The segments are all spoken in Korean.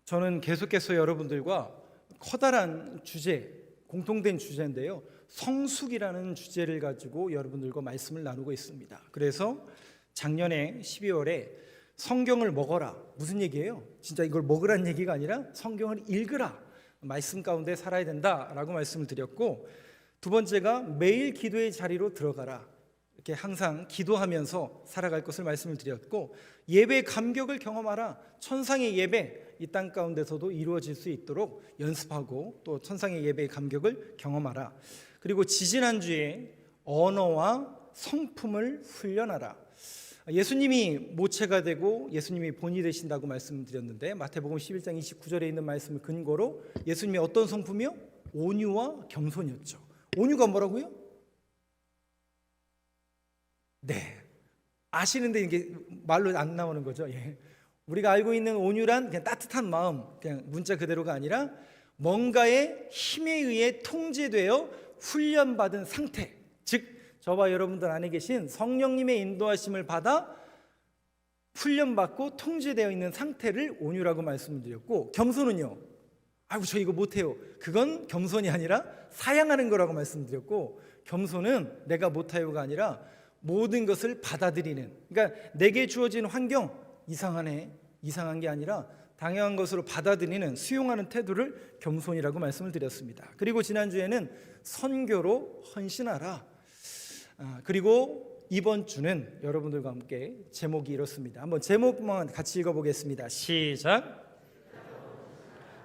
저는 계속해서 여러분들과 커다란 주제, 공통된 주제인데요, 성숙이라는 주제를 가지고 여러분들과 말씀을 나누고 있습니다. 그래서 작년에 12월에 성경을 먹어라, 무슨 얘기예요? 진짜 이걸 먹으라는 얘기가 아니라 성경을 읽으라, 말씀 가운데 살아야 된다라고 말씀을 드렸고, 두 번째가 매일 기도의 자리로 들어가라, 이렇게 항상 기도하면서 살아갈 것을 말씀을 드렸고, 예배 감격을 경험하라, 천상의 예배 이 땅 가운데서도 이루어질 수 있도록 연습하고 또 천상의 예배의 감격을 경험하라. 그리고 지지난주에 언어와 성품을 훈련하라. 예수님이 모체가 되고 예수님이 본이 되신다고 말씀드렸는데, 마태복음 11장 29절에 있는 말씀을 근거로 예수님이 어떤 성품이요? 온유와 겸손이었죠. 온유가 뭐라고요? 네, 아시는데 이게 말로 안 나오는 거죠. 예. 우리가 알고 있는 온유란 그냥 따뜻한 마음, 그냥 문자 그대로가 아니라 뭔가의 힘에 의해 통제되어 훈련받은 상태, 즉 저와 여러분들 안에 계신 성령님의 인도하심을 받아 훈련받고 통제되어 있는 상태를 온유라고 말씀을 드렸고, 겸손은요, 아이고 저 이거 못해요, 그건 겸손이 아니라 사양하는 거라고 말씀드렸고, 겸손은 내가 못해요가 아니라 모든 것을 받아들이는, 그러니까 내게 주어진 환경 이상한 게 아니라 당연한 것으로 받아들이는, 수용하는 태도를 겸손이라고 말씀을 드렸습니다. 그리고 지난주에는 선교로 헌신하라. 그리고 이번 주는 여러분들과 함께 제목이 이렇습니다. 한번 제목만 같이 읽어보겠습니다. 시작.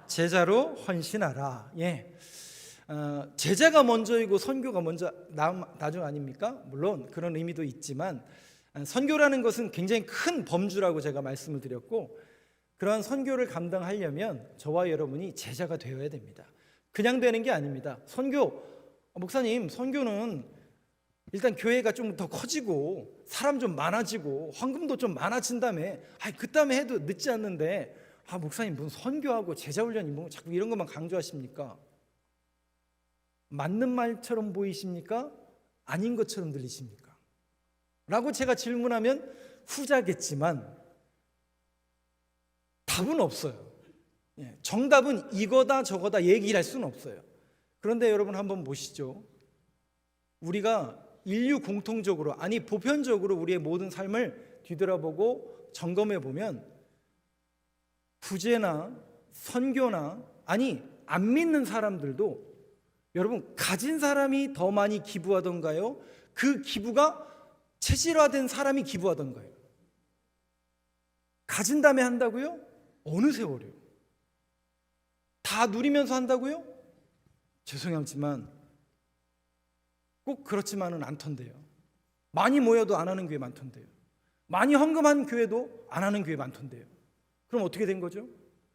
제자로 헌신하라. 예. 제자가 먼저이고 선교가 먼저 나중 아닙니까? 물론 그런 의미도 있지만, 선교라는 것은 굉장히 큰 범주라고 제가 말씀을 드렸고, 그러한 선교를 감당하려면 저와 여러분이 제자가 되어야 됩니다. 그냥 되는 게 아닙니다. 목사님, 선교는 일단 교회가 좀 더 커지고 사람 좀 많아지고 헌금도 좀 많아진 다음에 그 다음에 해도 늦지 않는데, 목사님 무슨 선교하고 제자훈련이 뭐 자꾸 이런 것만 강조하십니까? 맞는 말처럼 보이십니까? 아닌 것처럼 들리십니까? 라고 제가 질문하면 후자겠지만 답은 없어요. 정답은 이거다 저거다 얘기를 할 수는 없어요. 그런데 여러분 한번 보시죠. 우리가 인류 공통적으로, 아니 보편적으로 우리의 모든 삶을 뒤돌아보고 점검해 보면, 구제나 선교나 아니 안 믿는 사람들도 여러분 가진 사람이 더 많이 기부하던가요? 그 기부가 체질화된 사람이 기부하던가요? 가진 다음에 한다고요? 어느 세월이요? 다 누리면서 한다고요? 죄송하지만 꼭 그렇지만은 않던데요. 많이 모여도 안 하는 교회 많던데요. 많이 헌금한 교회도 안 하는 교회 많던데요. 그럼 어떻게 된 거죠?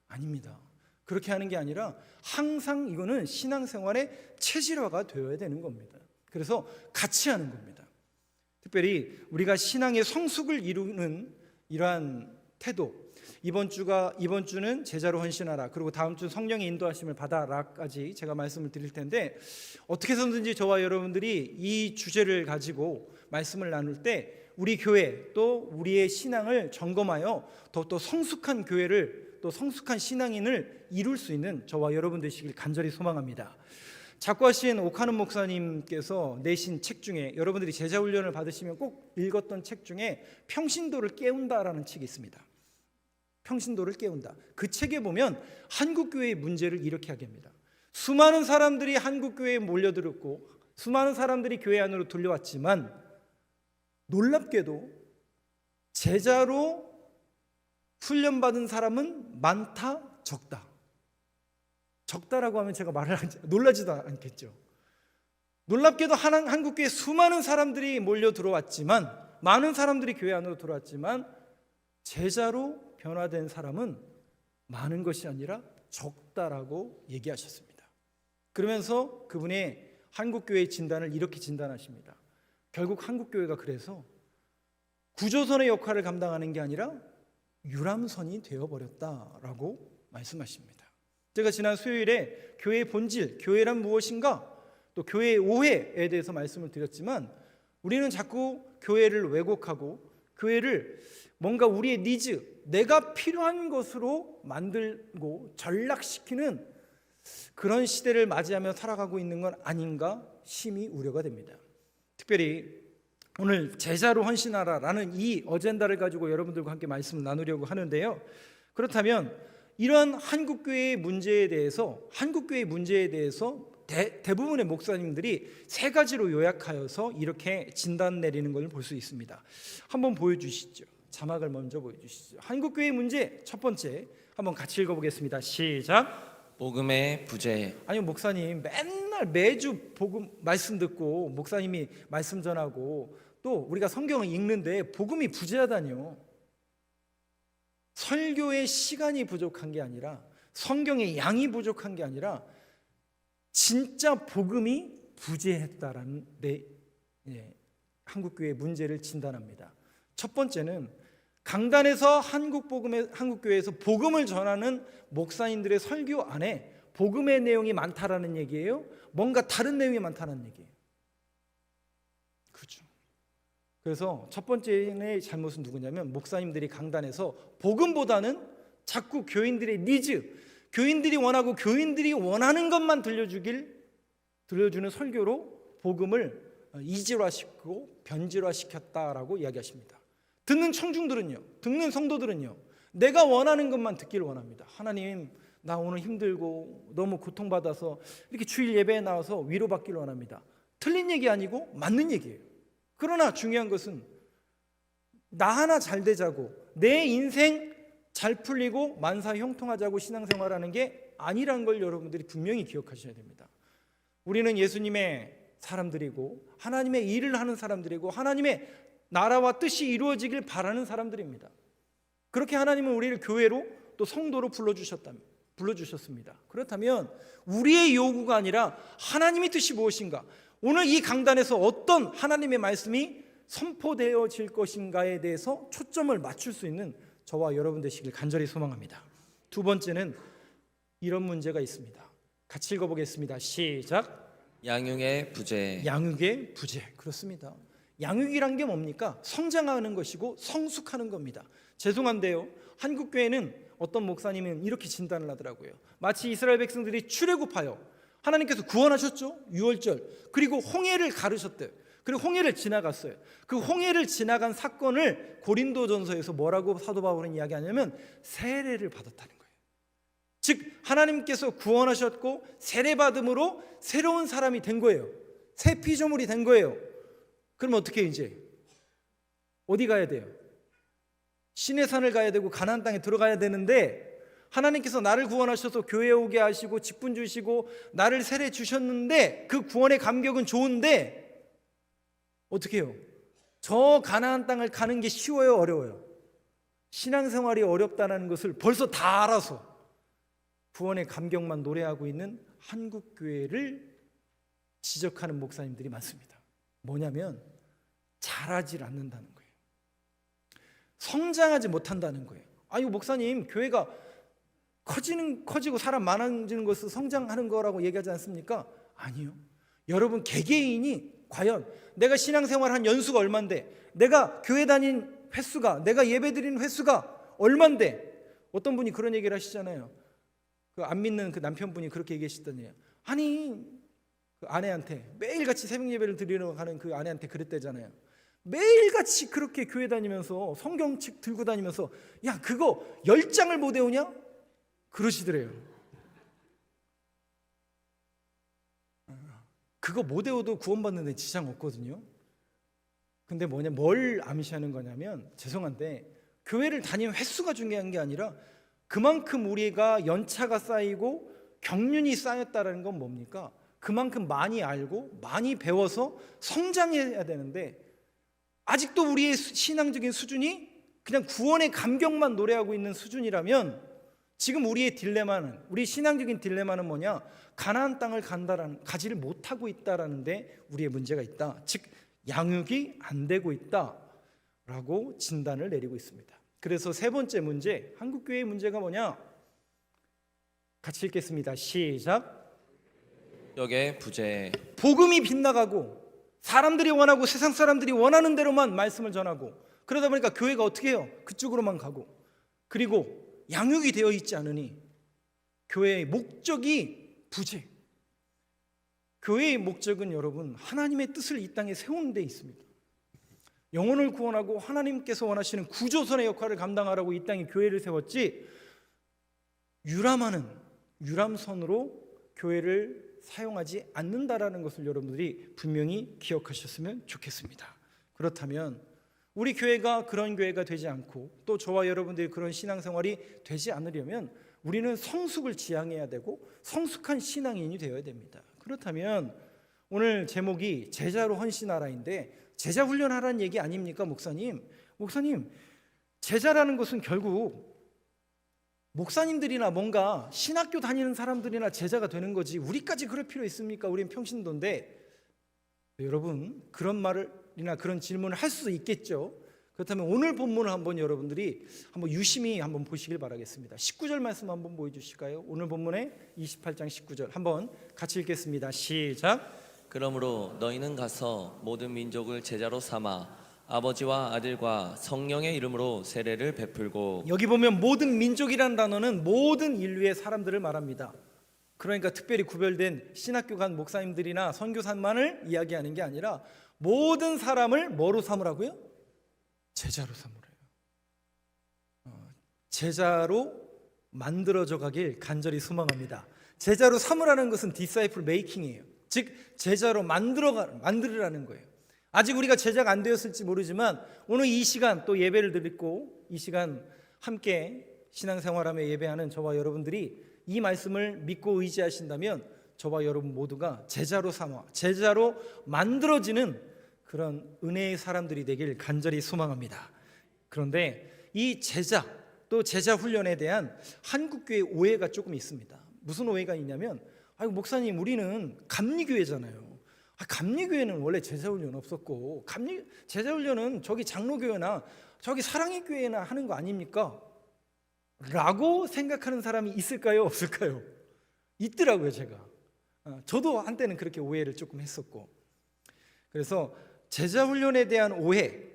아닙니다. 그렇게 하는 게 아니라 항상 이거는 신앙생활의 체질화가 되어야 되는 겁니다. 그래서 같이 하는 겁니다. 특별히 우리가 신앙의 성숙을 이루는 이러한 태도, 이번 주는 제자로 헌신하라, 그리고 다음 주 성령의 인도하심을 받아라까지 제가 말씀을 드릴 텐데, 어떻게 해서든지 저와 여러분들이 이 주제를 가지고 말씀을 나눌 때 우리 교회 또 우리의 신앙을 점검하여 더 성숙한 교회를, 또 성숙한 신앙인을 이룰 수 있는 저와 여러분 되시길 간절히 소망합니다. 작고하신 오카는 목사님께서 내신 책 중에, 여러분들이 제자훈련을 받으시면 꼭 읽었던 책 중에 평신도를 깨운다라는 책이 있습니다. 평신도를 깨운다. 그 책에 보면 한국교회의 문제를 이렇게 하게 합니다. 수많은 사람들이 한국교회에 몰려들었고 수많은 사람들이 교회 안으로 들려왔지만, 놀랍게도 제자로 훈련받은 사람은 많다, 적다. 적다라고 하면 제가 놀라지도 않겠죠. 놀랍게도 한국교회에 수많은 사람들이 몰려 들어왔지만, 많은 사람들이 교회 안으로 들어왔지만, 제자로 변화된 사람은 많은 것이 아니라 적다라고 얘기하셨습니다. 그러면서 그분의 한국교회의 진단을 이렇게 진단하십니다. 결국 한국교회가 그래서 구조선의 역할을 감당하는 게 아니라 유람선이 되어버렸다라고 말씀하십니다. 제가 지난 수요일에 교회의 본질, 교회란 무엇인가, 또 교회의 오해에 대해서 말씀을 드렸지만, 우리는 자꾸 교회를 왜곡하고 교회를 뭔가 우리의 니즈, 내가 필요한 것으로 만들고 전락시키는 그런 시대를 맞이하며 살아가고 있는 건 아닌가 심히 우려가 됩니다. 특별히 오늘 제자로 헌신하라라는 이 어젠다를 가지고 여러분들과 함께 말씀을 나누려고 하는데요. 그렇다면 이런 한국교회의 문제에 대해서 대부분의 목사님들이 세 가지로 요약하여서 이렇게 진단 내리는 걸 볼 수 있습니다. 한번 보여주시죠. 자막을 먼저 보여주시죠. 한국교회의 문제 첫 번째 한번 같이 읽어보겠습니다. 시작. 복음의 부재. 아니 목사님 맨날 매주 복음 말씀 듣고 목사님이 말씀 전하고 또 우리가 성경을 읽는데 복음이 부재하다니요. 설교의 시간이 부족한 게 아니라 성경의 양이 부족한 게 아니라 진짜 복음이 부재했다라는 한국교회의 문제를 진단합니다. 첫 번째는 강단에서 한국교회에서 복음을 전하는 목사님들의 설교 안에 복음의 내용이 많다라는 얘기예요? 뭔가 다른 내용이 많다는 얘기예요? 그렇죠. 그래서 첫 번째의 잘못은 누구냐면 목사님들이 강단에서 복음보다는 자꾸 교인들의 니즈, 교인들이 원하고 교인들이 원하는 것만 들려주는 설교로 복음을 이질화시키고 변질화시켰다라고 이야기하십니다. 듣는 청중들은요, 듣는 성도들은요, 내가 원하는 것만 듣기를 원합니다. 하나님, 나 오늘 힘들고 너무 고통받아서 이렇게 주일 예배에 나와서 위로받기를 원합니다. 틀린 얘기 아니고 맞는 얘기예요. 그러나 중요한 것은 나 하나 잘 되자고, 내 인생 잘 풀리고 만사 형통하자고 신앙생활하는 게 아니란 걸 여러분들이 분명히 기억하셔야 됩니다. 우리는 예수님의 사람들이고 하나님의 일을 하는 사람들이고 하나님의 나라와 뜻이 이루어지길 바라는 사람들입니다. 그렇게 하나님은 우리를 교회로 또 성도로 불러주셨습니다. 그렇다면 우리의 요구가 아니라 하나님의 뜻이 무엇인가, 오늘 이 강단에서 어떤 하나님의 말씀이 선포되어질 것인가에 대해서 초점을 맞출 수 있는 저와 여러분 되시길 간절히 소망합니다. 두 번째는 이런 문제가 있습니다. 같이 읽어보겠습니다. 시작. 양육의 부재. 양육의 부재. 그렇습니다. 양육이란 게 뭡니까? 성장하는 것이고 성숙하는 겁니다. 죄송한데요, 한국교회는 어떤 목사님은 이렇게 진단을 하더라고요. 마치 이스라엘 백성들이 출애굽하여 하나님께서 구원하셨죠. 유월절. 그리고 홍해를 가르셨대요. 그리고 홍해를 지나갔어요. 그 홍해를 지나간 사건을 고린도전서에서 뭐라고 사도 바울은 이야기하냐면 세례를 받았다는 거예요. 즉 하나님께서 구원하셨고 세례받음으로 새로운 사람이 된 거예요. 새 피조물이 된 거예요. 그럼 어떻게 이제 어디 가야 돼요? 신의 산을 가야 되고 가나안 땅에 들어가야 되는데, 하나님께서 나를 구원하셔서 교회에 오게 하시고 직분 주시고 나를 세례 주셨는데 그 구원의 감격은 좋은데 어떻게 해요? 저 가나안 땅을 가는 게 쉬워요, 어려워요? 신앙생활이 어렵다는 것을 벌써 다 알아서 구원의 감격만 노래하고 있는 한국교회를 지적하는 목사님들이 많습니다. 뭐냐면 자라질 않는다는 거예요. 성장하지 못한다는 거예요. 아유 목사님, 교회가 커지고 사람 많아지는 것을 성장하는 거라고 얘기하지 않습니까? 아니요. 여러분 개개인이 과연 내가 신앙생활 한 연수가 얼만데, 내가 교회 다닌 횟수가, 내가 예배 드리는 횟수가 얼만데, 어떤 분이 그런 얘기를 하시잖아요. 그 안 믿는 그 남편분이 그렇게 얘기하시더니, 아니 그 아내한테 매일같이 새벽 예배를 드리러 가는 그 아내한테 그랬대잖아요. 매일같이 그렇게 교회 다니면서 성경책 들고 다니면서 야 그거 10장을 못 외우냐? 그러시더래요. 그거 못 외워도 구원받는 데 지장 없거든요. 근데 뭘 암시하는 거냐면, 죄송한데 교회를 다니는 횟수가 중요한 게 아니라 그만큼 우리가 연차가 쌓이고 경륜이 쌓였다는 건 뭡니까? 그만큼 많이 알고 많이 배워서 성장해야 되는데, 아직도 우리의 신앙적인 수준이 그냥 구원의 감격만 노래하고 있는 수준이라면, 지금 우리의 딜레마는, 우리 신앙적인 딜레마는 뭐냐? 가나안 땅을 가지를 못하고 있다라는데 우리의 문제가 있다. 즉 양육이 안 되고 있다라고 진단을 내리고 있습니다. 그래서 세 번째 문제, 한국교회의 문제가 뭐냐? 같이 읽겠습니다. 시작. 역의 부재. 복음이 빗나가고 사람들이 원하고 세상 사람들이 원하는 대로만 말씀을 전하고, 그러다 보니까 교회가 어떻게 해요? 그쪽으로만 가고, 그리고 양육이 되어 있지 않으니 교회의 목적이 부재. 교회의 목적은 여러분 하나님의 뜻을 이 땅에 세우는 데 있습니다. 영혼을 구원하고 하나님께서 원하시는 구조선의 역할을 감당하라고 이 땅에 교회를 세웠지, 유람하는 유람선으로 교회를 사용하지 않는다라는 것을 여러분들이 분명히 기억하셨으면 좋겠습니다. 그렇다면 우리 교회가 그런 교회가 되지 않고, 또 저와 여러분들이 그런 신앙생활이 되지 않으려면 우리는 성숙을 지향해야 되고 성숙한 신앙인이 되어야 됩니다. 그렇다면 오늘 제목이 제자로 헌신하라인데, 제자 훈련하라는 얘기 아닙니까? 목사님, 제자라는 것은 결국 목사님들이나 뭔가 신학교 다니는 사람들이나 제자가 되는 거지, 우리까지 그럴 필요 있습니까? 우리는 평신도인데. 여러분, 그런 말이나 그런 질문을 할 수도 있겠죠. 그렇다면 오늘 본문을 한번 여러분들이 한번 유심히 한번 보시길 바라겠습니다. 19절 말씀 한번 보여주실까요? 오늘 본문의 28장 19절 한번 같이 읽겠습니다. 시작. 그러므로 너희는 가서 모든 민족을 제자로 삼아 아버지와 아들과 성령의 이름으로 세례를 베풀고. 여기 보면 모든 민족이라는 단어는 모든 인류의 사람들을 말합니다. 그러니까 특별히 구별된 신학교 간 목사님들이나 선교사만을 이야기하는 게 아니라 모든 사람을 뭐로 삼으라고요? 제자로 삼으래요. 제자로 만들어져 가길 간절히 소망합니다. 제자로 삼으라는 것은 디사이플 메이킹이에요. 즉 제자로 만들으라는 거예요. 아직 우리가 제자가 안 되었을지 모르지만 오늘 이 시간 또 예배를 드리고 이 시간 함께 신앙생활하며 예배하는 저와 여러분들이 이 말씀을 믿고 의지하신다면 저와 여러분 모두가 제자로 삼아 제자로 만들어지는 그런 은혜의 사람들이 되길 간절히 소망합니다. 그런데 이 제자 또 제자 훈련에 대한 한국교회 오해가 조금 있습니다. 무슨 오해가 있냐면, 아이고 목사님 우리는 감리교회잖아요. 감리교회는 원래 제자훈련 없었고 제자훈련은 저기 장로교회나 저기 사랑의 교회나 하는 거 아닙니까? 라고 생각하는 사람이 있을까요? 없을까요? 있더라고요. 저도 한때는 그렇게 오해를 조금 했었고. 그래서 제자훈련에 대한 오해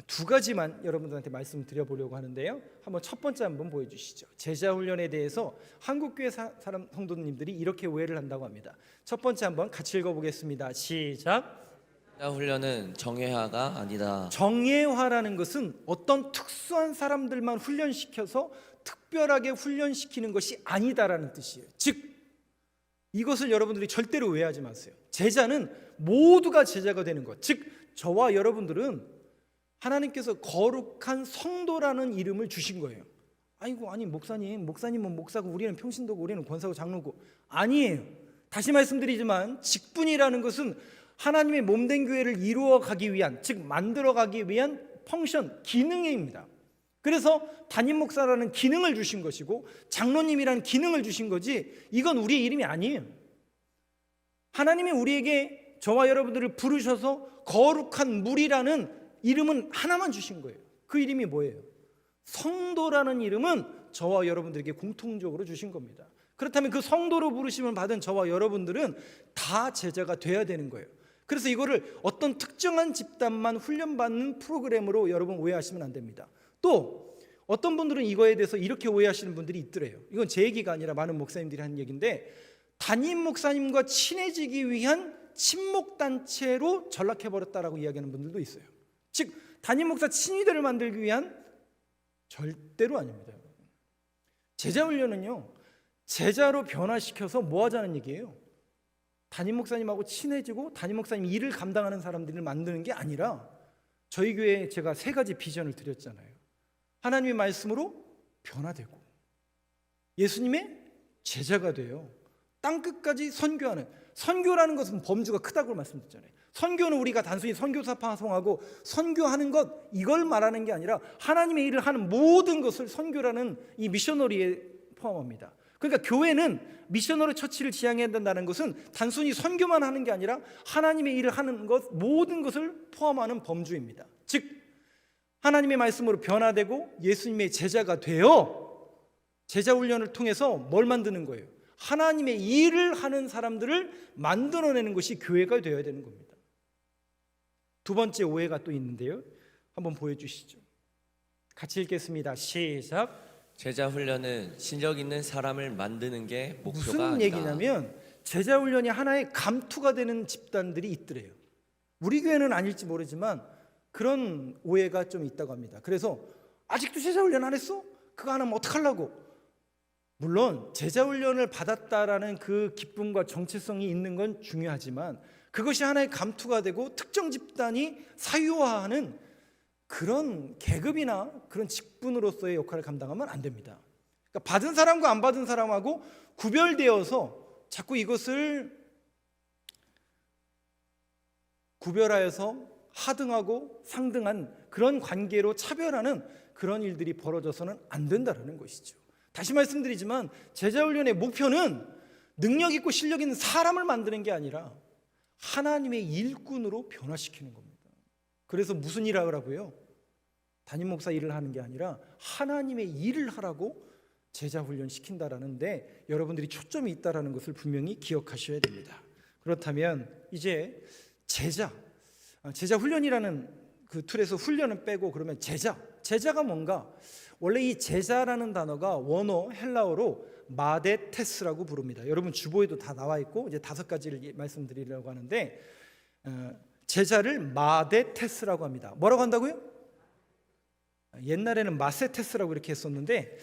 두 가지만 여러분들한테 말씀드려보려고 하는데요. 한번 첫 번째 한번 보여주시죠. 제자훈련에 대해서 한국교회 사람 성도님들이 이렇게 오해를 한다고 합니다. 첫 번째 한번 같이 읽어보겠습니다. 시작. 제자 훈련은 정예화가 아니다. 정예화라는 것은 어떤 특수한 사람들만 훈련시켜서 특별하게 훈련시키는 것이 아니다라는 뜻이에요. 즉 이것을 여러분들이 절대로 오해하지 마세요. 제자는 모두가 제자가 되는 것. 즉 저와 여러분들은 하나님께서 거룩한 성도라는 이름을 주신 거예요. 아니 목사님은 목사고 우리는 평신도고 우리는 권사고 장로고. 아니에요. 다시 말씀드리지만 직분이라는 것은 하나님의 몸된 교회를 이루어가기 위한, 즉 만들어가기 위한 펑션, 기능입니다. 그래서 담임 목사라는 기능을 주신 것이고 장로님이라는 기능을 주신 거지, 이건 우리의 이름이 아니에요. 하나님이 우리에게 저와 여러분들을 부르셔서 거룩한 물이라는 이름은 하나만 주신 거예요. 그 이름이 뭐예요? 성도라는 이름은 저와 여러분들에게 공통적으로 주신 겁니다. 그렇다면 그 성도로 부르심을 받은 저와 여러분들은 다 제자가 돼야 되는 거예요. 그래서 이거를 어떤 특정한 집단만 훈련받는 프로그램으로 여러분 오해하시면 안 됩니다. 또 어떤 분들은 이거에 대해서 이렇게 오해하시는 분들이 있더래요. 이건 제 얘기가 아니라 많은 목사님들이 하는 얘기인데, 담임 목사님과 친해지기 위한 친목단체로 전락해버렸다라고 이야기하는 분들도 있어요. 즉 담임 목사 친위대를 만들기 위한, 절대로 아닙니다. 제자훈련은요, 제자로 변화시켜서 뭐 하자는 얘기예요? 담임 목사님하고 친해지고 담임 목사님 일을 감당하는 사람들을 만드는 게 아니라, 저희 교회에 제가 3가지 비전을 드렸잖아요. 하나님의 말씀으로 변화되고 예수님의 제자가 돼요. 땅끝까지 선교하는, 선교라는 것은 범주가 크다고 말씀드렸잖아요. 선교는 우리가 단순히 선교사 파송하고 선교하는 것, 이걸 말하는 게 아니라 하나님의 일을 하는 모든 것을 선교라는 이 미셔너리에 포함합니다. 그러니까 교회는 미셔너리 처치를 지향해야 된다는 것은 단순히 선교만 하는 게 아니라 하나님의 일을 하는 것, 모든 것을 포함하는 범주입니다. 즉 하나님의 말씀으로 변화되고 예수님의 제자가 되어 제자 훈련을 통해서 뭘 만드는 거예요? 하나님의 일을 하는 사람들을 만들어내는 것이 교회가 되어야 되는 겁니다. 두 번째 오해가 또 있는데요. 한번 보여주시죠. 같이 읽겠습니다. 시작. 제자 훈련은 실력 있는 사람을 만드는 게 목표가 무슨 아니다. 얘기냐면 제자 훈련이 하나의 감투가 되는 집단들이 있더래요. 우리 교회는 아닐지 모르지만 그런 오해가 좀 있다고 합니다. 그래서 아직도 제자 훈련 안 했어? 그거 안 하면 어떡하려고? 물론 제자 훈련을 받았다라는 그 기쁨과 정체성이 있는 건 중요하지만 그것이 하나의 감투가 되고 특정 집단이 사유화하는 그런 계급이나 그런 직분으로서의 역할을 감당하면 안 됩니다. 그러니까 받은 사람과 안 받은 사람하고 구별되어서 자꾸 이것을 구별하여서 하등하고 상등한 그런 관계로 차별하는 그런 일들이 벌어져서는 안 된다는 것이죠. 다시 말씀드리지만 제자훈련의 목표는 능력 있고 실력 있는 사람을 만드는 게 아니라 하나님의 일꾼으로 변화시키는 겁니다. 그래서 무슨 일을 하라고요? 담임 목사 일을 하는 게 아니라 하나님의 일을 하라고 제자훈련 시킨다라는데 여러분들이 초점이 있다라는 것을 분명히 기억하셔야 됩니다. 그렇다면 이제 제자 훈련이라는 그 틀에서 훈련을 빼고 그러면 제자가 뭔가? 원래 이 제자라는 단어가 원어 헬라어로 마데테스라고 부릅니다. 여러분 주보에도 다 나와 있고 이제 5가지를 말씀드리려고 하는데 제자를 마데테스라고 합니다. 뭐라고 한다고요? 옛날에는 마세테스라고 이렇게 했었는데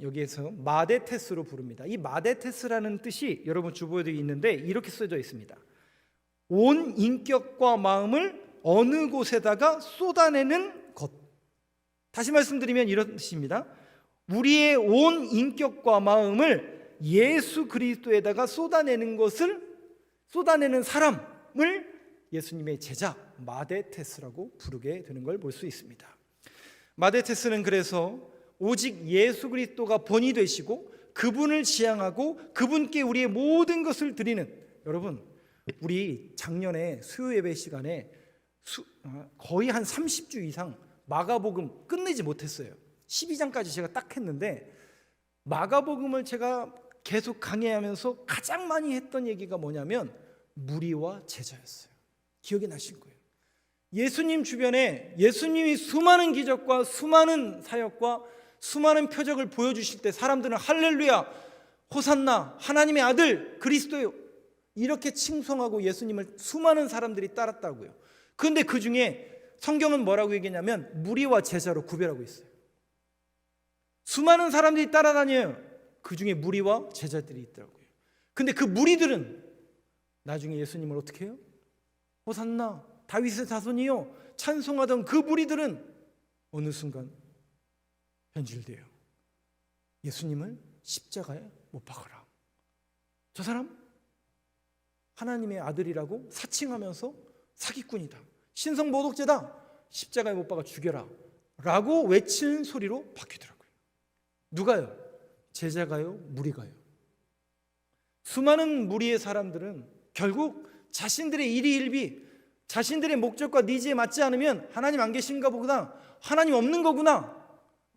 여기에서 마데테스로 부릅니다. 이 마데테스라는 뜻이 여러분 주보에도 있는데 이렇게 써져 있습니다. 온 인격과 마음을 어느 곳에다가 쏟아내는 것. 다시 말씀드리면 이런 뜻입니다. 우리의 온 인격과 마음을 예수 그리스도에다가 쏟아내는 사람을 예수님의 제자 마데테스라고 부르게 되는 걸 볼 수 있습니다. 마데테스는 그래서 오직 예수 그리스도가 본이 되시고 그분을 지향하고 그분께 우리의 모든 것을 드리는, 여러분 우리 작년에 수요 예배 시간에 거의 한 30주 이상 마가복음 끝내지 못했어요. 12장까지 제가 딱 했는데 마가복음을 제가 계속 강의하면서 가장 많이 했던 얘기가 뭐냐면 무리와 제자였어요. 기억이 나실 거예요. 예수님 주변에 예수님이 수많은 기적과 수많은 사역과 수많은 표적을 보여주실 때 사람들은 할렐루야, 호산나, 하나님의 아들 그리스도요 이렇게 칭송하고 예수님을 수많은 사람들이 따랐다고요. 그런데 그 중에 성경은 뭐라고 얘기냐면 무리와 제자로 구별하고 있어요. 수많은 사람들이 따라다녀요. 그 중에 무리와 제자들이 있더라고요. 근데 그 무리들은 나중에 예수님을 어떻게 해요? 호산나 다윗의 자손이요 찬송하던 그 무리들은 어느 순간 변질돼요. 예수님을 십자가에 못 박아라. 저 사람 하나님의 아들이라고 사칭하면서 사기꾼이다. 신성 모독죄다. 십자가에 못 박아 죽여라 라고 외치는 소리로 바뀌더라고요. 누가요? 제자가요? 무리가요? 수많은 무리의 사람들은 결국 자신들의 일희일비, 자신들의 목적과 니즈에 맞지 않으면 하나님 안 계신가 보구나, 하나님 없는 거구나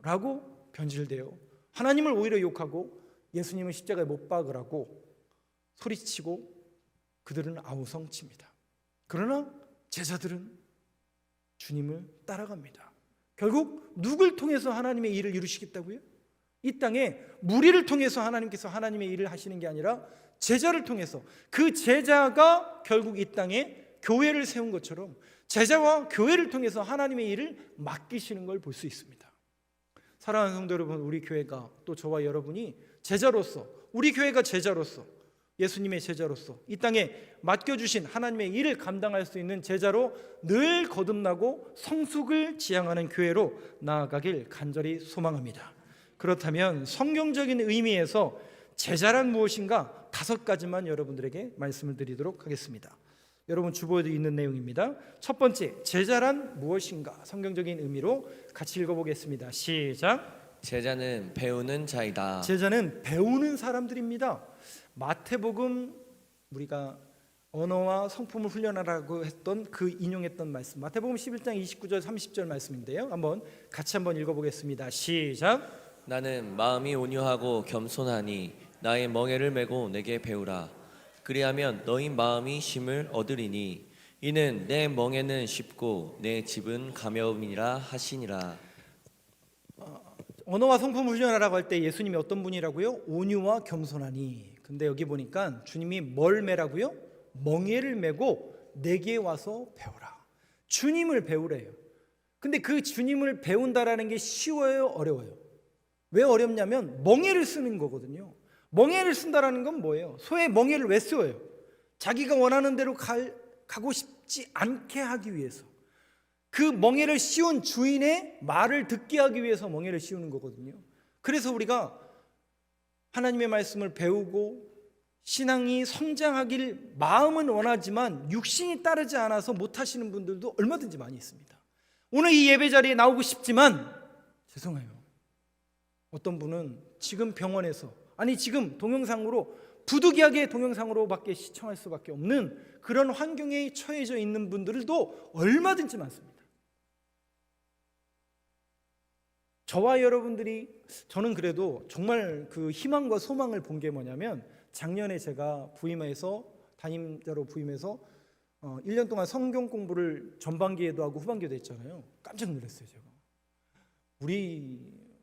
라고 변질되어 하나님을 오히려 욕하고 예수님을 십자가에 못 박으라고 소리치고 그들은 아우성칩니다. 그러나 제자들은 주님을 따라갑니다. 결국 누굴 통해서 하나님의 일을 이루시겠다고요? 이 땅에 무리를 통해서 하나님께서 하나님의 일을 하시는 게 아니라 제자를 통해서, 그 제자가 결국 이 땅에 교회를 세운 것처럼 제자와 교회를 통해서 하나님의 일을 맡기시는 걸 볼 수 있습니다. 사랑하는 성도 여러분, 우리 교회가 또 저와 여러분이 제자로서, 우리 교회가 제자로서, 예수님의 제자로서 이 땅에 맡겨주신 하나님의 일을 감당할 수 있는 제자로 늘 거듭나고 성숙을 지향하는 교회로 나아가길 간절히 소망합니다. 그렇다면 성경적인 의미에서 제자란 무엇인가 5가지만 여러분들에게 말씀을 드리도록 하겠습니다. 여러분 주보에도 있는 내용입니다. 첫 번째, 제자란 무엇인가 성경적인 의미로 같이 읽어보겠습니다. 시작. 제자는 배우는 자이다. 제자는 배우는 사람들입니다. 마태복음, 우리가 언어와 성품을 훈련하라고 했던 그 인용했던 말씀, 마태복음 11장 29절 30절 말씀인데요. 같이 한번 읽어보겠습니다. 시작. 나는 마음이 온유하고 겸손하니 나의 멍에를 메고 내게 배우라. 그리하면 너희 마음이 쉼을 얻으리니 이는 내 멍에는 쉽고 내 집은 가벼움이라 하시니라. 언어와 성품 훈련하라고 할 때 예수님이 어떤 분이라고요? 온유와 겸손하니. 근데 여기 보니까 주님이 뭘 매라고요? 멍에를 메고 내게 와서 배우라. 주님을 배우래요. 근데 그 주님을 배운다라는 게 쉬워요, 어려워요? 왜 어렵냐면 멍에를 쓰는 거거든요. 멍에를 쓴다라는 건 뭐예요? 소의 멍에를 왜 써요? 자기가 원하는 대로 가고 싶지 않게 하기 위해서, 그 멍에를 씌운 주인의 말을 듣게 하기 위해서 멍에를 씌우는 거거든요. 그래서 우리가 하나님의 말씀을 배우고 신앙이 성장하길 마음은 원하지만 육신이 따르지 않아서 못하시는 분들도 얼마든지 많이 있습니다. 오늘 이 예배 자리에 나오고 싶지만 죄송해요, 어떤 분은 지금 병원에서, 아니 지금 동영상으로, 부득이하게 동영상으로밖에 시청할 수밖에 없는 그런 환경에 처해져 있는 분들도 얼마든지 많습니다. 저와 여러분들이, 저는 그래도 정말 그 희망과 소망을 본 게 뭐냐면, 작년에 제가 부임해서, 담임자로 부임해서 1년 동안 성경 공부를 전반기에도 하고 후반기에도 했잖아요. 깜짝 놀랐어요. 제가 우리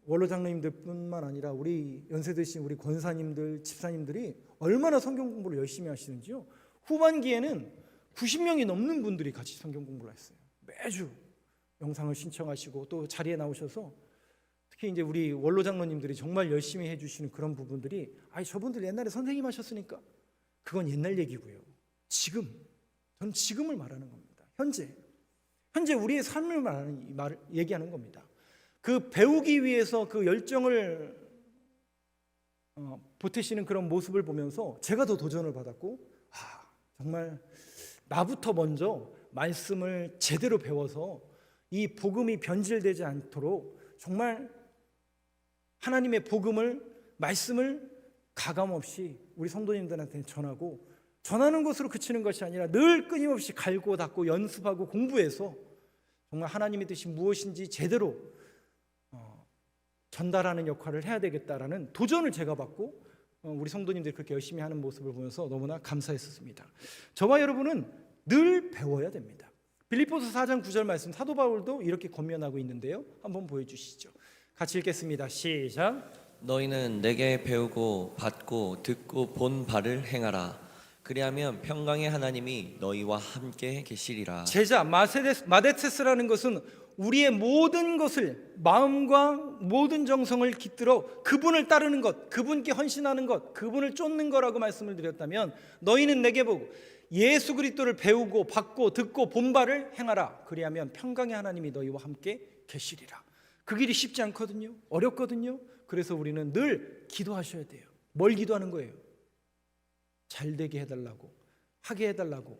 원로 장로님들뿐만 아니라 우리 연세 드신 우리 권사님들, 집사님들이 얼마나 성경 공부를 열심히 하시는지요. 후반기에는 90명이 넘는 분들이 같이 성경 공부를 했어요. 매주 영상을 신청하시고 또 자리에 나오셔서, 특히 이제 우리 원로 장로님들이 정말 열심히 해주시는 그런 부분들이, 아니 저분들 옛날에 선생님 하셨으니까 그건 옛날 얘기고요. 지금, 저는 지금을 말하는 겁니다. 현재 우리의 삶을 얘기하는 겁니다. 그 배우기 위해서 그 열정을 보태시는 그런 모습을 보면서 제가 더 도전을 받았고, 정말 나부터 먼저 말씀을 제대로 배워서 이 복음이 변질되지 않도록 정말 하나님의 복음을, 말씀을 가감없이 우리 성도님들한테 전하는 것으로 그치는 것이 아니라 늘 끊임없이 갈고 닦고 연습하고 공부해서 정말 하나님의 뜻이 무엇인지 제대로 전달하는 역할을 해야 되겠다라는 도전을 제가 받고 우리 성도님들이 그렇게 열심히 하는 모습을 보면서 너무나 감사했었습니다. 저와 여러분은 늘 배워야 됩니다. 빌립보서 4장 9절 말씀, 사도 바울도 이렇게 권면하고 있는데요, 한번 보여주시죠. 같이 읽겠습니다. 시작. 너희는 내게 배우고 받고 듣고 본 바를 행하라. 그리하면 평강의 하나님이 너희와 함께 계시리라. 제자, 마데테스라는 것은 우리의 모든 것을, 마음과 모든 정성을 깃들어 그분을 따르는 것, 그분께 헌신하는 것, 그분을 쫓는 거라고 말씀을 드렸다면, 너희는 내게 보고 예수 그리스도를 배우고 받고 듣고 본 바를 행하라. 그리하면 평강의 하나님이 너희와 함께 계시리라. 그 길이 쉽지 않거든요. 어렵거든요. 그래서 우리는 늘 기도하셔야 돼요. 뭘 기도하는 거예요? 잘 되게 해달라고, 하게 해달라고?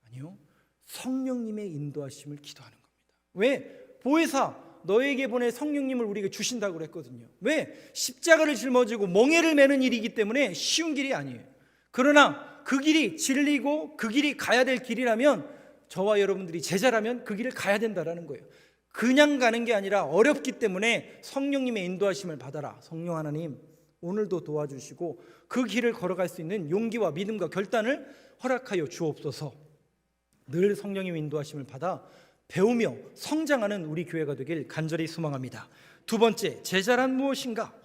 아니요, 성령님의 인도하심을 기도하는 겁니다. 왜? 보혜사, 너에게 보낼 성령님을 우리에게 주신다고 그랬거든요. 왜? 십자가를 짊어지고 멍에를 메는 일이기 때문에 쉬운 길이 아니에요. 그러나 그 길이 진리고 그 길이 가야 될 길이라면, 저와 여러분들이 제자라면 그 길을 가야 된다는 거예요. 그냥 가는 게 아니라 어렵기 때문에 성령님의 인도하심을 받아라. 성령 하나님, 오늘도 도와주시고 그 길을 걸어갈 수 있는 용기와 믿음과 결단을 허락하여 주옵소서. 늘 성령님의 인도하심을 받아 배우며 성장하는 우리 교회가 되길 간절히 소망합니다. 두 번째, 제자란 무엇인가?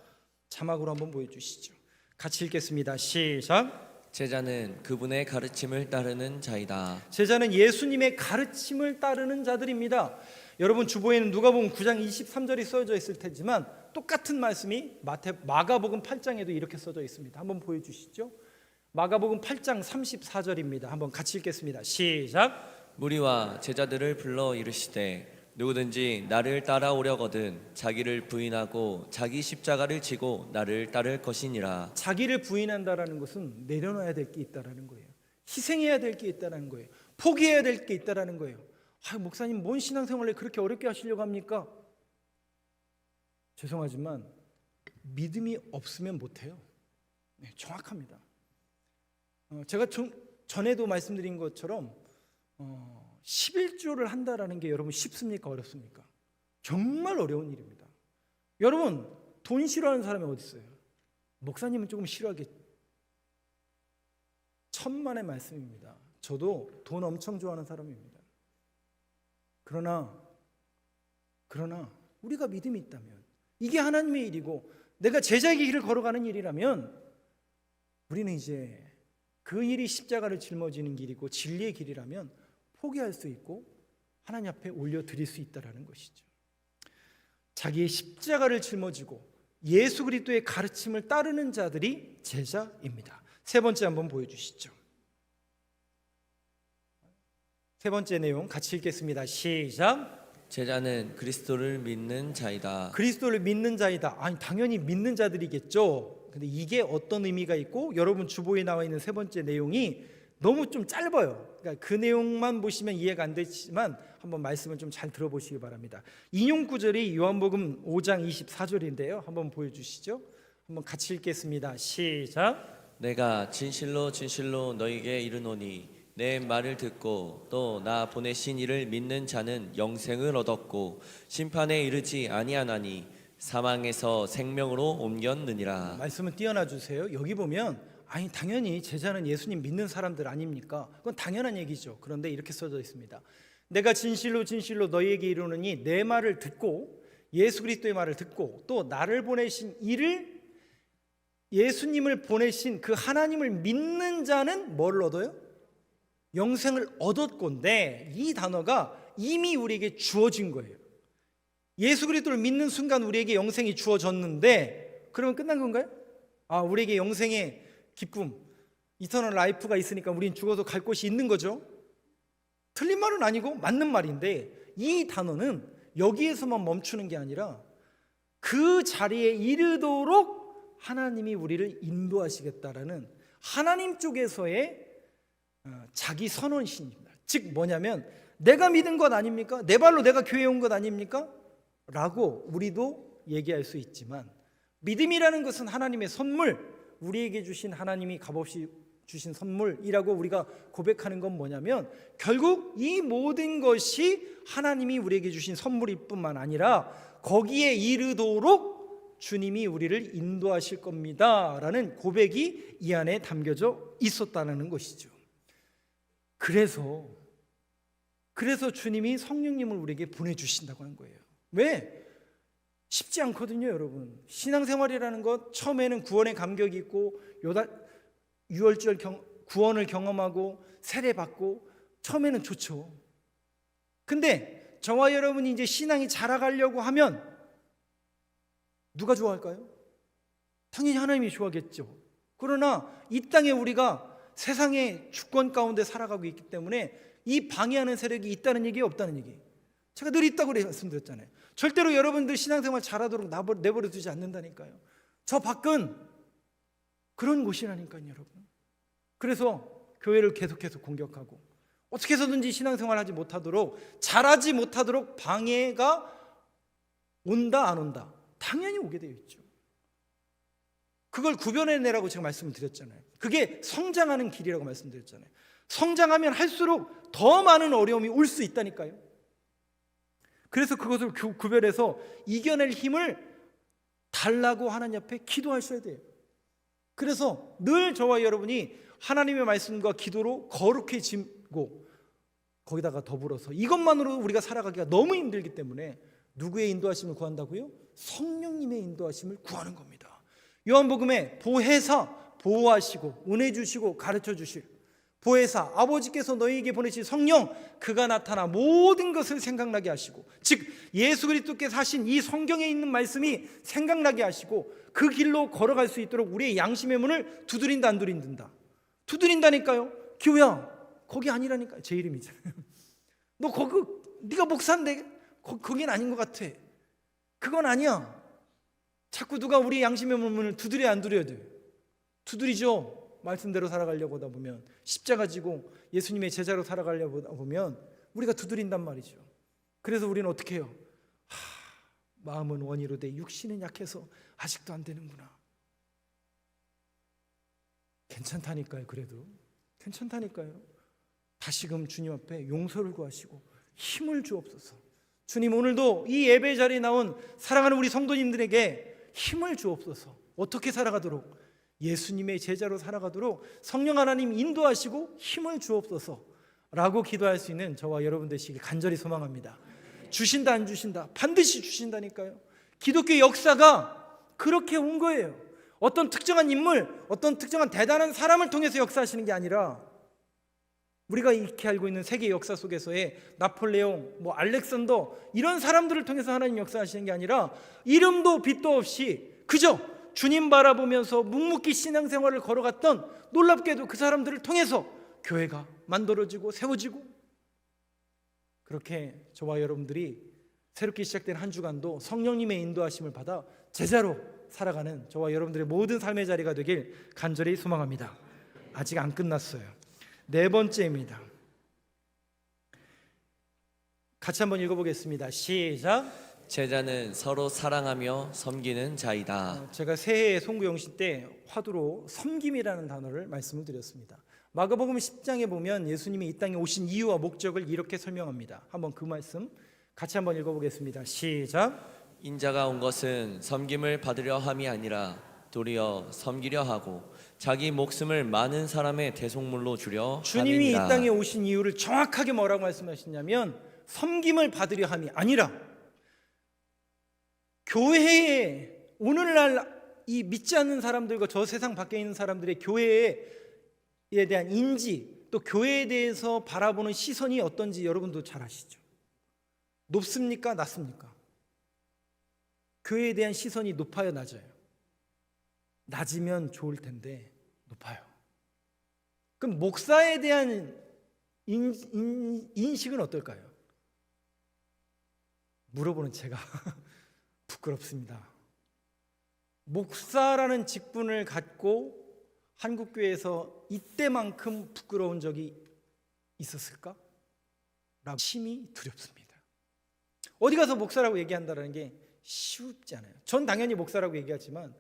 자막으로 한번 보여주시죠. 같이 읽겠습니다. 시작. 제자는 그분의 가르침을 따르는 자이다. 제자는 예수님의 가르침을 따르는 자들입니다. 여러분, 주보에는 누가복음 9장 23절이 써져 있을 테지만 똑같은 말씀이 마가복음 8장에도 이렇게 써져 있습니다. 한번 보여주시죠. 마가복음 8장 34절입니다. 한번 같이 읽겠습니다. 시작. 무리와 제자들을 불러 이르시되 누구든지 나를 따라오려거든 자기를 부인하고 자기 십자가를 지고 나를 따를 것이니라. 자기를 부인한다라는 것은 내려놔야 될 게 있다라는 거예요. 희생해야 될 게 있다라는 거예요. 포기해야 될 게 있다라는 거예요. 목사님, 뭔 신앙생활을 그렇게 어렵게 하시려고 합니까? 죄송하지만 믿음이 없으면 못해요. 네, 정확합니다. 제가 전에도 말씀드린 것처럼 11조를 한다라는 게 여러분 쉽습니까? 어렵습니까? 정말 어려운 일입니다. 여러분, 돈 싫어하는 사람이 어디 있어요? 목사님은 조금 싫어하겠죠. 천만의 말씀입니다. 저도 돈 엄청 좋아하는 사람입니다. 그러나 우리가 믿음이 있다면, 이게 하나님의 일이고 내가 제자의 길을 걸어가는 일이라면, 우리는 이제 그 일이 십자가를 짊어지는 길이고 진리의 길이라면 포기할 수 있고 하나님 앞에 올려드릴 수 있다는 것이죠. 자기의 십자가를 짊어지고 예수 그리스도의 가르침을 따르는 자들이 제자입니다. 세 번째 한번 보여주시죠. 세 번째 내용 같이 읽겠습니다. 시작. 제자는 그리스도를 믿는 자이다. 그리스도를 믿는 자이다. 아니, 당연히 믿는 자들이겠죠. 근데 이게 어떤 의미가 있고, 여러분 주보에 나와 있는 세 번째 내용이 너무 좀 짧아요. 그러니까 그 내용만 보시면 이해가 안 되지만 한번 말씀을 좀 잘 들어보시기 바랍니다. 인용 구절이 요한복음 5장 24절인데요. 한번 보여주시죠. 한번 같이 읽겠습니다. 시작. 내가 진실로 진실로 너희에게 이르노니 내 말을 듣고 또 나 보내신 이를 믿는 자는 영생을 얻었고 심판에 이르지 아니하나니 사망에서 생명으로 옮겼느니라. 말씀을 띄어놔 주세요. 여기 보면 아니, 당연히 제자는 예수님 믿는 사람들 아닙니까? 그건 당연한 얘기죠. 그런데 이렇게 써져 있습니다. 내가 진실로 진실로 너희에게 이르노니 내 말을 듣고, 예수 그리스도의 말을 듣고 또 나를 보내신 이를, 예수님을 보내신 그 하나님을 믿는 자는 뭘 얻어요? 영생을 얻었건데, 이 단어가 이미 우리에게 주어진 거예요. 예수 그리스도를 믿는 순간 우리에게 영생이 주어졌는데, 그러면 끝난 건가요? 우리에게 영생의 기쁨, 이터널 라이프가 있으니까 우린 죽어도 갈 곳이 있는 거죠. 틀린 말은 아니고 맞는 말인데, 이 단어는 여기에서만 멈추는 게 아니라 그 자리에 이르도록 하나님이 우리를 인도하시겠다라는 하나님 쪽에서의 자기 선언신입니다. 즉 뭐냐면, 내가 믿은 것 아닙니까? 내 발로 내가 교회에 온 것 아닙니까? 라고 우리도 얘기할 수 있지만, 믿음이라는 것은 하나님의 선물, 우리에게 주신, 하나님이 값없이 주신 선물이라고 우리가 고백하는 건 뭐냐면, 결국 이 모든 것이 하나님이 우리에게 주신 선물일 뿐만 아니라 거기에 이르도록 주님이 우리를 인도하실 겁니다 라는 고백이 이 안에 담겨져 있었다는 것이죠. 그래서 주님이 성령님을 우리에게 보내주신다고 하는 거예요. 왜? 쉽지 않거든요, 여러분. 신앙생활이라는 것, 처음에는 구원의 감격이 있고 유월절 구원을 경험하고 세례받고 처음에는 좋죠. 근데 저와 여러분이 이제 신앙이 자라가려고 하면 누가 좋아할까요? 당연히 하나님이 좋아하겠죠. 그러나 이 땅에 우리가 세상의 주권 가운데 살아가고 있기 때문에 이 방해하는 세력이 있다는 얘기, 없다는 얘기, 제가 늘 있다고 말씀드렸잖아요. 절대로 여러분들 신앙생활 잘하도록 내버려 두지 않는다니까요. 저 밖은 그런 곳이라니까요, 여러분. 그래서 교회를 계속해서 공격하고 어떻게 해서든지 신앙생활 하지 못하도록, 잘하지 못하도록 방해가 온다 안 온다? 당연히 오게 되어 있죠. 그걸 구별해내라고 제가 말씀을 드렸잖아요. 그게 성장하는 길이라고 말씀드렸잖아요. 성장하면 할수록 더 많은 어려움이 올 수 있다니까요. 그래서 그것을 구별해서 이겨낼 힘을 달라고 하나님 앞에 기도하셔야 돼요. 그래서 늘 저와 여러분이 하나님의 말씀과 기도로 거룩해지고, 거기다가 더불어서 이것만으로 우리가 살아가기가 너무 힘들기 때문에 누구의 인도하심을 구한다고요? 성령님의 인도하심을 구하는 겁니다. 요한복음에 보혜사, 보호하시고 은혜 주시고 가르쳐 주실 보혜사, 아버지께서 너희에게 보내신 성령, 그가 나타나 모든 것을 생각나게 하시고, 즉 예수 그리스도께서 하신 이 성경에 있는 말씀이 생각나게 하시고 그 길로 걸어갈 수 있도록 우리의 양심의 문을 두드린다 안 두드린다? 두드린다니까요. 기호야, 거기 아니라니까. 제 이름이잖아요. 너 거기, 네가 목사인데 거긴 아닌 것 같아. 그건 아니야. 자꾸 누가 우리 양심의 문을 두드려야 안 두드려야 돼? 두드리죠. 말씀대로 살아가려고 하다 보면, 십자가 지고 예수님의 제자로 살아가려고 하다 보면 우리가 두드린단 말이죠. 그래서 우리는 어떻게 해요? 마음은 원이로 돼 육신은 약해서 아직도 안 되는구나. 괜찮다니까요. 그래도 괜찮다니까요. 다시금 주님 앞에 용서를 구하시고 힘을 주옵소서. 주님, 오늘도 이 예배 자리에 나온 사랑하는 우리 성도님들에게 힘을 주옵소서. 어떻게 살아가도록? 예수님의 제자로 살아가도록 성령 하나님 인도하시고 힘을 주옵소서 라고 기도할 수 있는 저와 여러분 되시길 간절히 소망합니다. 주신다 안 주신다? 반드시 주신다니까요. 기독교의 역사가 그렇게 온 거예요. 어떤 특정한 인물, 어떤 특정한 대단한 사람을 통해서 역사하시는 게 아니라 우리가 익히 알고 있는 세계 역사 속에서의 나폴레옹, 알렉산더 이런 사람들을 통해서 하나님 역사하시는 게 아니라 이름도 빛도 없이 그저 주님 바라보면서 묵묵히 신앙생활을 걸어갔던, 놀랍게도 그 사람들을 통해서 교회가 만들어지고 세워지고, 그렇게 저와 여러분들이 새롭게 시작된 한 주간도 성령님의 인도하심을 받아 제자로 살아가는 저와 여러분들의 모든 삶의 자리가 되길 간절히 소망합니다. 아직 안 끝났어요. 네 번째입니다. 같이 한번 읽어보겠습니다. 시작. 제자는 서로 사랑하며 섬기는 자이다. 제가 새해 송구영신 때 화두로 섬김이라는 단어를 말씀을 드렸습니다. 마가복음 10장에 보면 예수님이 이 땅에 오신 이유와 목적을 이렇게 설명합니다. 한번 그 말씀 같이 한번 읽어보겠습니다. 시작. 인자가 온 것은 섬김을 받으려 함이 아니라 도리어 섬기려 하고 자기 목숨을 많은 사람의 대속물로 주려 주님이 이 함이니라. 땅에 오신 이유를 정확하게 뭐라고 말씀하시냐면 섬김을 받으려 함이 아니라, 교회에 오늘날 이 믿지 않는 사람들과 저 세상 밖에 있는 사람들의 교회에 대한 인지, 또 교회에 대해서 바라보는 시선이 어떤지 여러분도 잘 아시죠? 높습니까? 낮습니까? 교회에 대한 시선이 높아요, 낮아요? 낮으면 좋을 텐데 높아요. 그럼 목사에 대한 인식은 어떨까요? 물어보는 제가 부끄럽습니다. 목사라는 직분을 갖고 한국교회에서 이때만큼 부끄러운 적이 있었을까? 라고 심히 두렵습니다. 어디 가서 목사라고 얘기한다는 게 쉽지 않아요. 전 당연히 목사라고 얘기하지만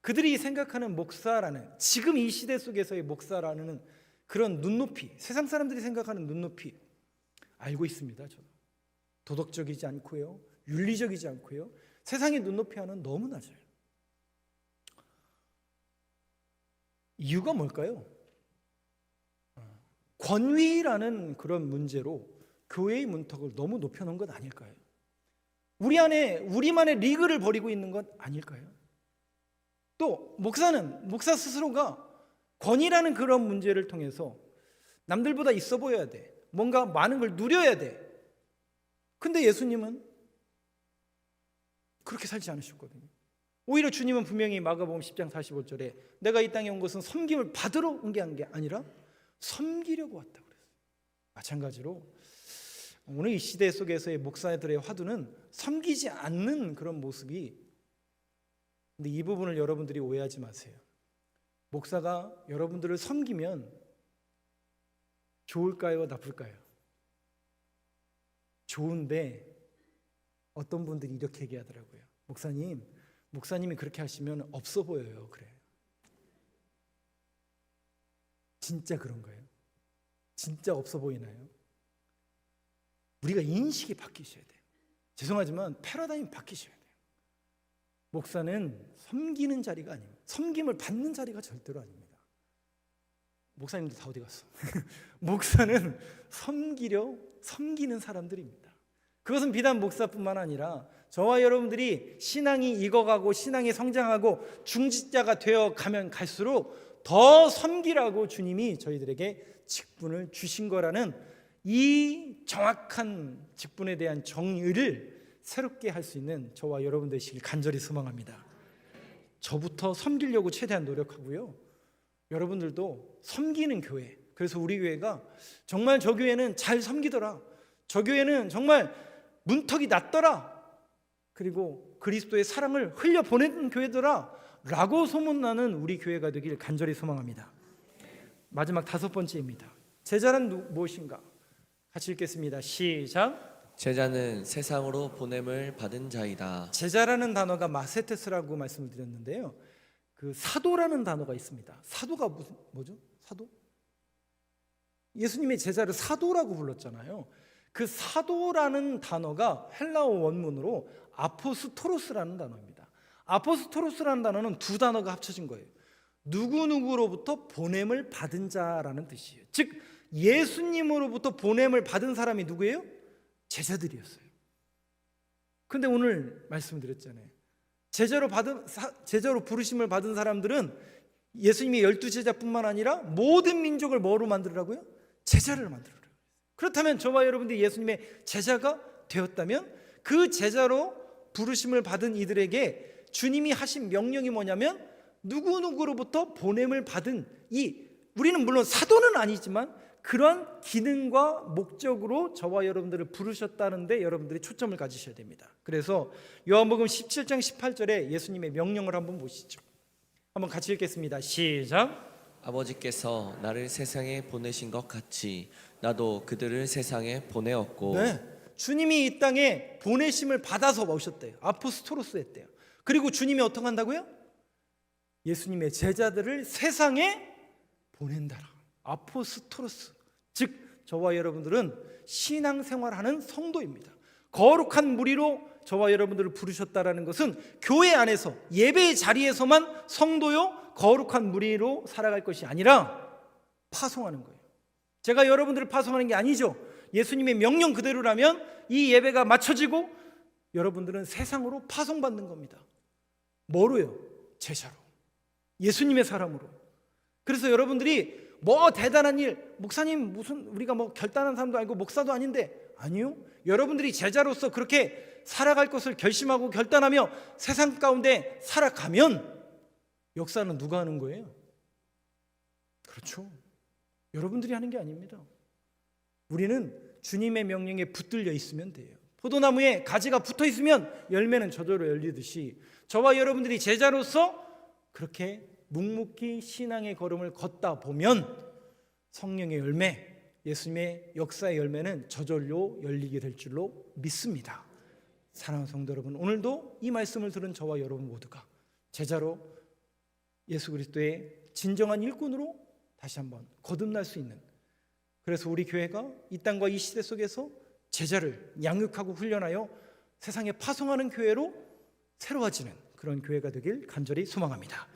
그들이 생각하는 목사라는, 지금 이 시대 속에서의 목사라는 그런 눈높이, 세상 사람들이 생각하는 눈높이 알고 있습니다. 저는 도덕적이지 않고요, 윤리적이지 않고요, 세상의 눈높이와는 너무 낮아요. 이유가 뭘까요? 권위라는 그런 문제로 교회의 문턱을 너무 높여놓은 것 아닐까요? 우리 안에 우리만의 리그를 벌이고 있는 것 아닐까요? 또 목사는 목사 스스로가 권위라는 그런 문제를 통해서 남들보다 있어 보여야 돼, 뭔가 많은 걸 누려야 돼. 근데 예수님은 그렇게 살지 않으셨거든요. 오히려 주님은 분명히 마가복음 10장 45절에 내가 이 땅에 온 것은 섬김을 받으러 온 게 아니라 섬기려고 왔다고 그랬어요. 마찬가지로 오늘 이 시대 속에서의 목사들의 화두는 섬기지 않는 그런 모습이, 근데 이 부분을 여러분들이 오해하지 마세요. 목사가 여러분들을 섬기면 좋을까요? 나쁠까요? 좋은데 어떤 분들이 이렇게 얘기하더라고요. 목사님이 그렇게 하시면 없어 보여요. 그래. 진짜 그런가요? 진짜 없어 보이나요? 우리가 인식이 바뀌셔야 돼요. 죄송하지만 패러다임이 바뀌셔야 돼요. 목사는 섬기는 자리가 아닙니다. 섬김을 받는 자리가 절대로 아닙니다. 목사님들 다 어디 갔어? 목사는 섬기는 사람들입니다. 그것은 비단 목사뿐만 아니라 저와 여러분들이 신앙이 익어가고 신앙이 성장하고 중직자가 되어 가면 갈수록 더 섬기라고 주님이 저희들에게 직분을 주신 거라는 이 정확한 직분에 대한 정의를 새롭게 할 수 있는 저와 여러분 되시길 간절히 소망합니다. 저부터 섬기려고 최대한 노력하고요, 여러분들도 섬기는 교회, 그래서 우리 교회가 정말 저 교회는 잘 섬기더라, 저 교회는 정말 문턱이 낮더라, 그리고 그리스도의 사랑을 흘려보내는 교회더라 라고 소문나는 우리 교회가 되길 간절히 소망합니다. 마지막 다섯 번째입니다. 제자는 무엇인가? 같이 읽겠습니다. 시작. 제자는 세상으로 보냄을 받은 자이다. 제자라는 단어가 마세테스라고 말씀을 드렸는데요, 그 사도라는 단어가 있습니다. 사도가 뭐죠? 사도? 예수님의 제자를 사도라고 불렀잖아요. 그 사도라는 단어가 헬라어 원문으로 아포스토로스라는 단어입니다. 아포스토로스라는 단어는 두 단어가 합쳐진 거예요. 누구누구로부터 보냄을 받은 자라는 뜻이에요. 즉 예수님으로부터 보냄을 받은 사람이 누구예요? 제자들이었어요. 그런데 오늘 말씀드렸잖아요. 제자로 부르심을 받은 사람들은 예수님의 12제자뿐만 아니라 모든 민족을 뭐로 만들으라고요? 제자를 만들으라고요. 그렇다면 저와 여러분들이 예수님의 제자가 되었다면 그 제자로 부르심을 받은 이들에게 주님이 하신 명령이 뭐냐면 누구누구로부터 보냄을 받은 우리는 물론 사도는 아니지만 그러한 기능과 목적으로 저와 여러분들을 부르셨다는데 여러분들이 초점을 가지셔야 됩니다. 그래서 요한복음 17장 18절에 예수님의 명령을 한번 보시죠. 한번 같이 읽겠습니다. 시작. 아버지께서 나를 세상에 보내신 것 같이 나도 그들을 세상에 보내었고. 네, 주님이 이 땅에 보내심을 받아서 오셨대요. 아포스토로스 했대요. 그리고 주님이 어떻게 한다고요? 예수님의 제자들을 세상에 보낸다라. 아포스토로스. 즉 저와 여러분들은 신앙생활하는 성도입니다. 거룩한 무리로 저와 여러분들을 부르셨다라는 것은 교회 안에서 예배의 자리에서만 성도요 거룩한 무리로 살아갈 것이 아니라 파송하는 거예요. 제가 여러분들을 파송하는 게 아니죠. 예수님의 명령 그대로라면 이 예배가 맞춰지고 여러분들은 세상으로 파송받는 겁니다. 뭐로요? 제자로. 예수님의 사람으로. 그래서 여러분들이 뭐 대단한 일, 목사님 무슨 우리가 뭐 결단한 사람도 아니고 목사도 아닌데, 아니요. 여러분들이 제자로서 그렇게 살아갈 것을 결심하고 결단하며 세상 가운데 살아가면 역사는 누가 하는 거예요? 그렇죠. 여러분들이 하는 게 아닙니다. 우리는 주님의 명령에 붙들려 있으면 돼요. 포도나무에 가지가 붙어 있으면 열매는 저절로 열리듯이 저와 여러분들이 제자로서 그렇게 묵묵히 신앙의 걸음을 걷다 보면 성령의 열매, 예수님의 역사의 열매는 저절로 열리게 될 줄로 믿습니다. 사랑하는 성도 여러분, 오늘도 이 말씀을 들은 저와 여러분 모두가 제자로 예수 그리스도의 진정한 일꾼으로 다시 한번 거듭날 수 있는, 그래서 우리 교회가 이 땅과 이 시대 속에서 제자를 양육하고 훈련하여 세상에 파송하는 교회로 새로워지는 그런 교회가 되길 간절히 소망합니다.